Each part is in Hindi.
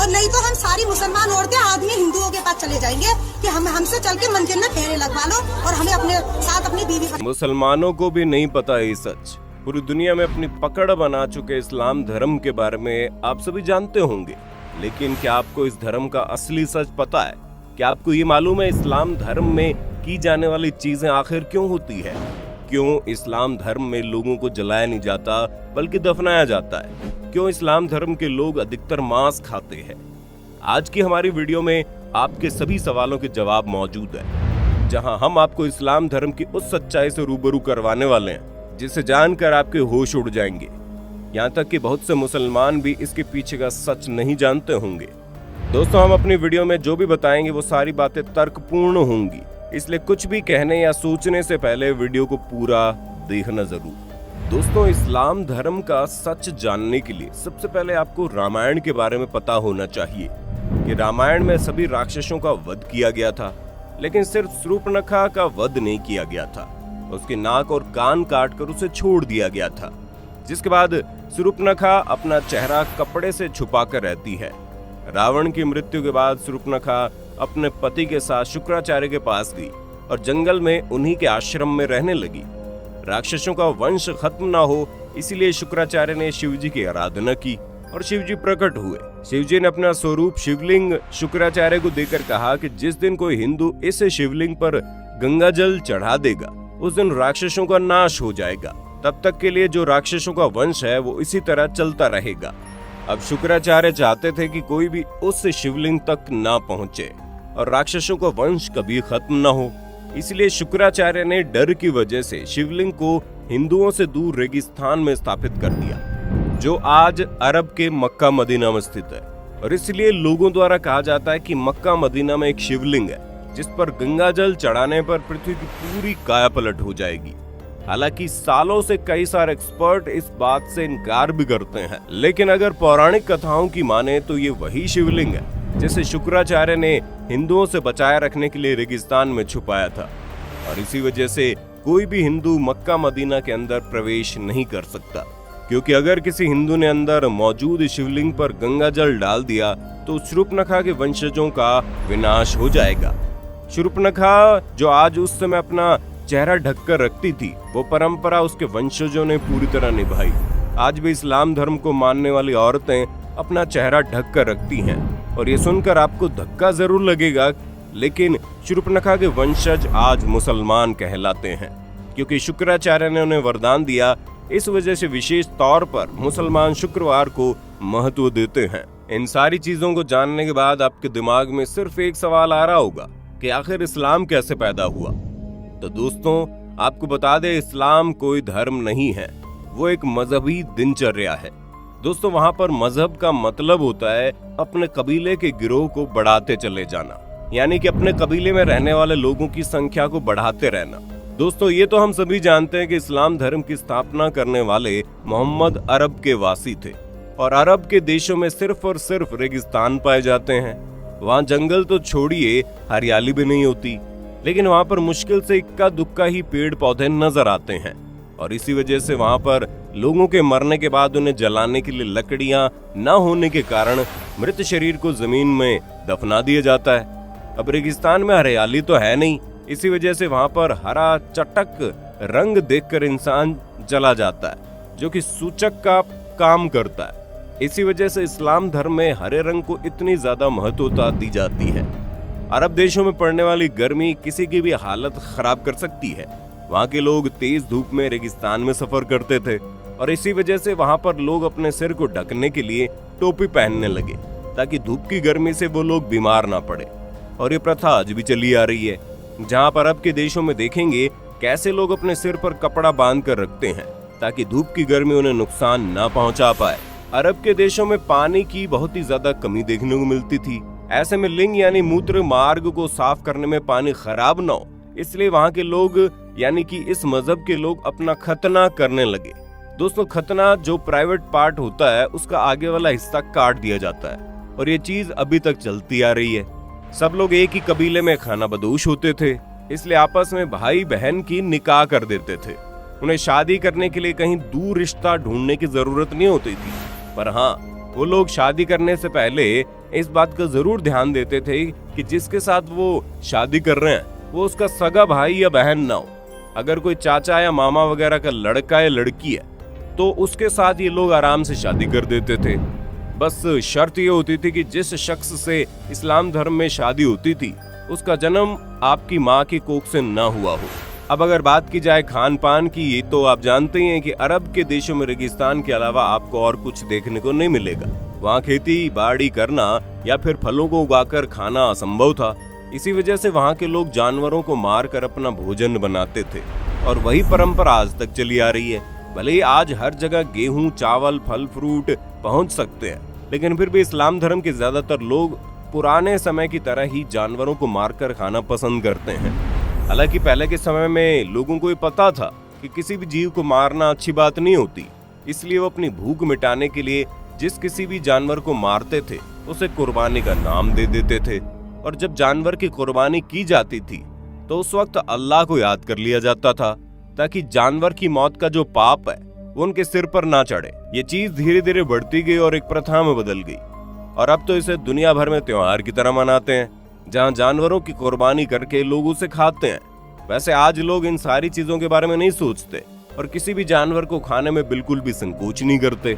और नहीं तो हम सारी मुसलमान औरतें आदमी हिंदुओं के पास चले जाएंगे कि हमसे चल के मंदिर में फेरे लगवा लो और हमें अपने साथ अपनी बीवी। मुसलमानों को भी नहीं पता ये सच। पूरी दुनिया में अपनी पकड़ बना चुके इस्लाम धर्म के बारे में आप सभी जानते होंगे, लेकिन क्या आपको इस धर्म का असली सच पता है? क्या आपको ये मालूम है इस्लाम धर्म में की जाने वाली चीजें आखिर क्यों होती है? क्यों इस्लाम धर्म में लोगों को जलाया नहीं जाता बल्कि दफनाया जाता है? क्यों इस्लाम धर्म के लोग अधिकतर मांस खाते हैं? आज की हमारी वीडियो में आपके सभी सवालों के जवाब मौजूद है, जहां हम आपको इस्लाम धर्म की उस सच्चाई से रूबरू करवाने वाले हैं जिसे जानकर आपके होश उड़ जाएंगे। यहाँ तक कि बहुत से मुसलमान भी इसके पीछे का सच नहीं जानते होंगे। दोस्तों, हम अपनी वीडियो में जो भी बताएंगे वो सारी बातें तर्कपूर्ण होंगी, इसलिए कुछ भी कहने या सोचने से पहले वीडियो को पूरा देखना जरूर। दोस्तों, इस्लाम धर्म का सच जानने के लिए सबसे पहले आपको रामायण के बारे में पता होना चाहिए कि रामायण में सभी राक्षसों का वध किया गया था, लेकिन सिर्फ शूर्पणखा का वध नहीं किया गया था। उसके नाक और कान काटकर उसे छोड़ दिया गया था, जिसके बाद शूर्पणखा अपना चेहरा कपड़े से छुपाकर रहती है। रावण की मृत्यु के बाद शूर्पणखा अपने पति के साथ शुक्राचार्य के पास गई और जंगल में उन्हीं के आश्रम में रहने लगी। राक्षसों का वंश खत्म ना हो, इसीलिए शुक्राचार्य ने शिव जी की आराधना की और शिव जी प्रकट हुए। शिव जी ने अपना स्वरूप शिवलिंग शुक्राचार्य को देकर कहा कि जिस दिन कोई हिंदू इस शिवलिंग पर गंगा जल चढ़ा देगा उस दिन राक्षसों का नाश हो जाएगा। तब तक के लिए जो राक्षसों का वंश है वो इसी तरह चलता रहेगा। अब शुक्राचार्य चाहते थे कि कोई भी उस शिवलिंग तक ना पहुंचे और राक्षसों का वंश कभी खत्म ना हो, इसलिए शुक्राचार्य ने डर की वजह से शिवलिंग को हिंदुओं से दूर रेगिस्तान में स्थापित कर दिया, जो आज अरब के मक्का मदीना में स्थित है। और इसलिए लोगों द्वारा कहा जाता है कि मक्का मदीना में एक शिवलिंग है जिस पर गंगा जल चढ़ाने पर पृथ्वी की पूरी कायापलट हो जाएगी। हालांकि सालों से कई सारे एक्सपर्ट इस बात से इनकार भी करते हैं, लेकिन अगर पौराणिक कथाओं की माने तो ये वही शिवलिंग है जिसे शुक्राचार्य ने हिंदुओं से बचाए रखने के लिए रेगिस्तान में छुपाया था। और इसी वजह से कोई भी हिंदू मक्का मदीना के अंदर प्रवेश नहीं कर सकता, क्योंकि अगर किसी हिंदू ने अंदर मौजूद शिवलिंग पर गंगा जल डाल दिया तो शूर्पणखा के वंशजों का विनाश हो जाएगा। शूर्पणखा जो आज उस समय अपना चेहरा ढककर रखती थी, वो परंपरा उसके वंशजों ने पूरी तरह निभाई। आज भी इस्लाम धर्म को मानने वाली औरतें अपना चेहरा ढक कर रखती हैं। और ये सुनकर आपको धक्का जरूर लगेगा, लेकिन शूर्पणखा के वंशज आज मुसलमान कहलाते हैं, क्योंकि शुक्राचार्य ने उन्हें वरदान दिया। इस वजह से विशेष तौर पर मुसलमान शुक्रवार को महत्व देते हैं। इन सारी चीजों को जानने के बाद आपके दिमाग में सिर्फ एक सवाल आ रहा होगा कि आखिर इस्लाम कैसे पैदा हुआ। तो दोस्तों, आपको बता दें, इस्लाम कोई धर्म नहीं है, वो एक मजहबी दिनचर्या है। दोस्तों, वहाँ पर मजहब का मतलब होता है अपने कबीले के गिरोह को बढ़ाते चले जाना, यानी कि अपने कबीले में रहने वाले लोगों की संख्या को बढ़ाते रहना। दोस्तों, ये तो हम सभी जानते हैं कि इस्लाम धर्म की स्थापना करने वाले मोहम्मद अरब के वासी थे, और अरब के देशों में सिर्फ और सिर्फ रेगिस्तान पाए जाते हैं। वहाँ जंगल तो छोड़िए, हरियाली भी नहीं होती, लेकिन वहाँ पर मुश्किल से इक्का दुक्का ही पेड़ पौधे नजर आते हैं। और इसी वजह से वहाँ पर लोगों के मरने के बाद उन्हें जलाने के लिए लकड़ियाँ न होने के कारण मृत शरीर को जमीन में दफना दिया जाता है। अब रेगिस्तान में हरियाली तो है नहीं, इसी वजह से वहाँ पर हरा चटक रंग देखकर इंसान जला जाता है, जो कि सूचक का काम करता है। इसी वजह से इस्लाम धर्म में हरे रंग को इतनी ज्यादा महत्वता दी जाती है। अरब देशों में पड़ने वाली गर्मी किसी की भी हालत खराब कर सकती है। वहाँ के लोग तेज धूप में रेगिस्तान में सफर करते थे, और इसी वजह से वहाँ पर लोग अपने सिर को ढकने के लिए टोपी पहनने लगे, ताकि धूप की गर्मी से वो लोग बीमार ना पड़े। और ये प्रथा आज भी चली आ रही है, जहाँ पर अरब के देशों में देखेंगे कैसे लोग अपने सिर पर कपड़ा बांध कर रखते हैं, ताकि धूप की गर्मी उन्हें नुकसान ना पहुँचा पाए। अरब के देशों में पानी की बहुत ही ज्यादा कमी देखने को मिलती थी। ऐसे में लिंग यानी मूत्र मार्ग को साफ करने में पानी खराब न हो, इसलिए वहाँ के लोग यानी कि इस मजहब के लोग अपना खतना करने लगे। दोस्तों, खतना जो प्राइवेट पार्ट होता है उसका आगे वाला हिस्सा काट दिया जाता है, और ये चीज अभी तक चलती आ रही है। सब लोग एक ही कबीले में खाना बदोश होते थे, इसलिए आपस में भाई बहन की निकाह कर देते थे। उन्हें शादी करने के लिए कहीं दूर रिश्ता ढूंढने की जरूरत नहीं होती थी, पर हाँ, वो लोग शादी करने से पहले इस बात का जरूर ध्यान देते थे कि जिसके साथ वो शादी कर रहे हैं वो उसका सगा भाई या बहन ना हो। अगर कोई चाचा या मामा वगैरह का लड़का या लड़की है तो उसके साथ ये लोग आराम से शादी कर देते थे। बस शर्त ये होती थी कि जिस शख्स से इस्लाम धर्म में शादी होती थी उसका जन्म आपकी माँ की कोख से ना हुआ हो। अब अगर बात की जाए खान पान की, तो आप जानते हैं कि अरब के देशों में रेगिस्तान के अलावा आपको और कुछ देखने को नहीं मिलेगा। वहाँ खेती बाड़ी करना या फिर फलों को उगाकर खाना असंभव था। इसी वजह से वहाँ के लोग जानवरों को मारकर अपना भोजन बनाते थे और वही परंपरा आज तक चली आ रही है। भले ही आज हर जगह गेहूं, चावल, फल फ्रूट पहुंच सकते हैं, लेकिन फिर भी इस्लाम धर्म के ज्यादातर लोग पुराने समय की तरह ही जानवरों को मारकर खाना पसंद करते हैं। हालांकि पहले के समय में लोगों को ये पता था कि किसी भी जीव को मारना अच्छी बात नहीं होती, इसलिए वो अपनी भूख मिटाने के लिए जिस किसी भी जानवर को मारते थे उसे कुर्बानी का नाम दे देते थे। और जब जानवर की कुर्बानी की जाती थी तो उस वक्त अल्लाह को याद कर लिया जाता था ताकि जानवर की मौत का जो पाप है वो उनके सिर पर ना चढ़े। ये चीज धीरे धीरे बढ़ती गई और एक प्रथा में बदल गई और अब तो इसे दुनिया भर में त्योहार की तरह मनाते हैं, जहां जानवरों की कुर्बानी करके लोग उसे खाते हैं। वैसे आज लोग इन सारी चीजों के बारे में नहीं सोचते और किसी भी जानवर को खाने में बिल्कुल भी संकोच नहीं करते।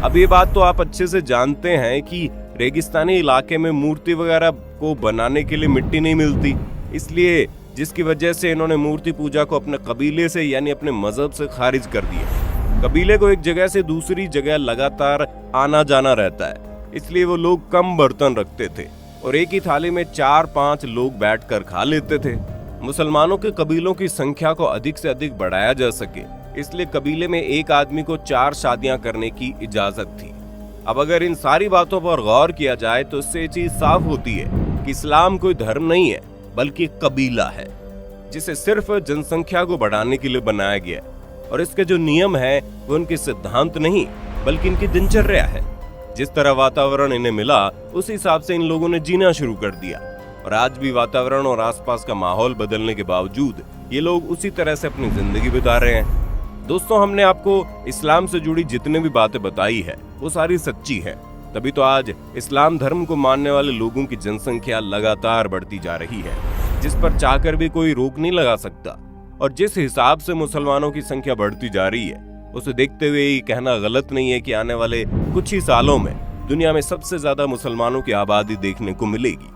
अब ये बात तो आप अच्छे से जानते हैं कि रेगिस्तानी इलाके में मूर्ति वगैरह को बनाने के लिए मिट्टी नहीं मिलती, इसलिए जिसकी वजह से इन्होंने मूर्ति पूजा को अपने कबीले से यानी अपने मजहब से खारिज कर दिया। कबीले को एक जगह से दूसरी जगह लगातार आना जाना रहता है, इसलिए वो लोग कम बर्तन रखते थे और एक ही थाली में 4-5 लोग बैठकर खा लेते थे। मुसलमानों के कबीलों की संख्या को अधिक से अधिक बढ़ाया जा सके, इसलिए कबीले में एक आदमी को 4 शादियां करने की इजाजत थी। अब अगर इन सारी बातों पर गौर किया जाए तो इससे ये चीज साफ होती है कि इस्लाम कोई धर्म नहीं है बल्कि कबीला है, जिसे सिर्फ जनसंख्या को बढ़ाने के लिए बनाया गया है। और इसके जो नियम है वो उनके सिद्धांत नहीं बल्कि इनकी दिनचर्या है। जिस तरह वातावरण इन्हें मिला उस हिसाब से इन लोगों ने जीना शुरू कर दिया और आज भी वातावरण और आसपास का माहौल बदलने के बावजूद ये लोग उसी तरह से अपनी जिंदगी बिता रहे हैं। दोस्तों, हमने आपको इस्लाम से जुड़ी जितने भी बातें बताई है वो सारी सच्ची है, तभी तो आज इस्लाम धर्म को मानने वाले लोगों की जनसंख्या लगातार बढ़ती जा रही है, जिस पर चाहकर भी कोई रोक नहीं लगा सकता। और जिस हिसाब से मुसलमानों की संख्या बढ़ती जा रही है उसे देखते हुए ये कहना गलत नहीं है कि आने वाले कुछ ही सालों में दुनिया में सबसे ज्यादा मुसलमानों की आबादी देखने को मिलेगी।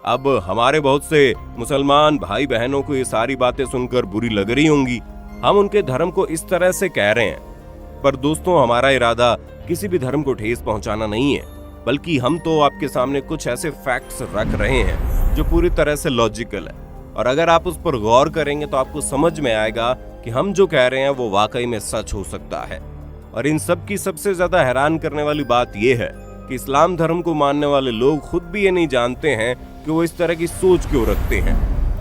अब हमारे बहुत से मुसलमान भाई बहनों को ये सारी बातें सुनकर बुरी लग रही होंगी, हम उनके धर्म को इस तरह से कह रहे हैं, पर दोस्तों हमारा इरादा किसी भी धर्म को ठेस पहुंचाना नहीं है, बल्कि हम तो आपके सामने कुछ ऐसे फैक्ट्स रख रहे हैं जो पूरी तरह से लॉजिकल है। और अगर आप उस पर गौर करेंगे तो आपको समझ में आएगा कि हम जो कह रहे हैं वो वाकई में सच हो सकता है। और इन सब की सबसे ज्यादा हैरान करने वाली बात यह है कि इस्लाम धर्म को मानने वाले लोग खुद भी ये नहीं जानते हैं कि वो इस तरह की सोच क्यों रखते हैं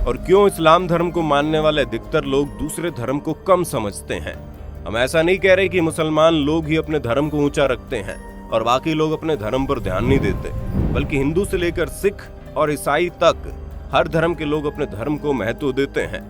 और क्यों इस्लाम धर्म को मानने वाले अधिकतर लोग दूसरे धर्म को कम समझते हैं। हम ऐसा नहीं कह रहे कि मुसलमान लोग ही अपने धर्म को ऊंचा रखते हैं और बाकी लोग अपने धर्म पर ध्यान नहीं देते, बल्कि हिंदू से लेकर सिख और ईसाई तक हर धर्म के लोग अपने धर्म को महत्व देते हैं।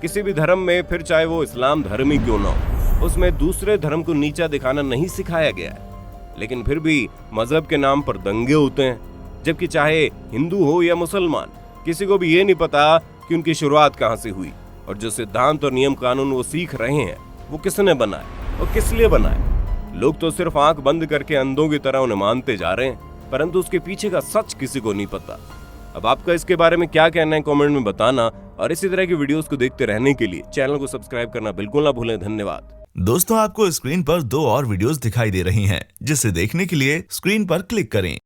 किसी भी धर्म में, फिर चाहे वो इस्लाम धर्म ही क्यों ना हो, उसमें दूसरे धर्म को नीचा दिखाना नहीं सिखाया गया है। लेकिन फिर भी मजहब के नाम पर दंगे होते हैं, जबकि चाहे हिंदू हो या मुसलमान, किसी को भी ये नहीं पता कि उनकी शुरुआत कहाँ से हुई और जो सिद्धांत और नियम कानून वो सीख रहे हैं वो किसने बनाए और किस लिए बनाए। लोग तो सिर्फ आंख बंद करके अंधों की तरह उन्हें मानते जा रहे हैं, परंतु उसके पीछे का सच किसी को नहीं पता। अब आपका इसके बारे में क्या कहना है कमेंट में बताना, और इसी तरह की वीडियोस को देखते रहने के लिए चैनल को सब्सक्राइब करना बिल्कुल ना भूलें। धन्यवाद। दोस्तों, आपको स्क्रीन पर 2 और वीडियोस दिखाई दे रही हैं, जिसे देखने के लिए स्क्रीन पर क्लिक करें।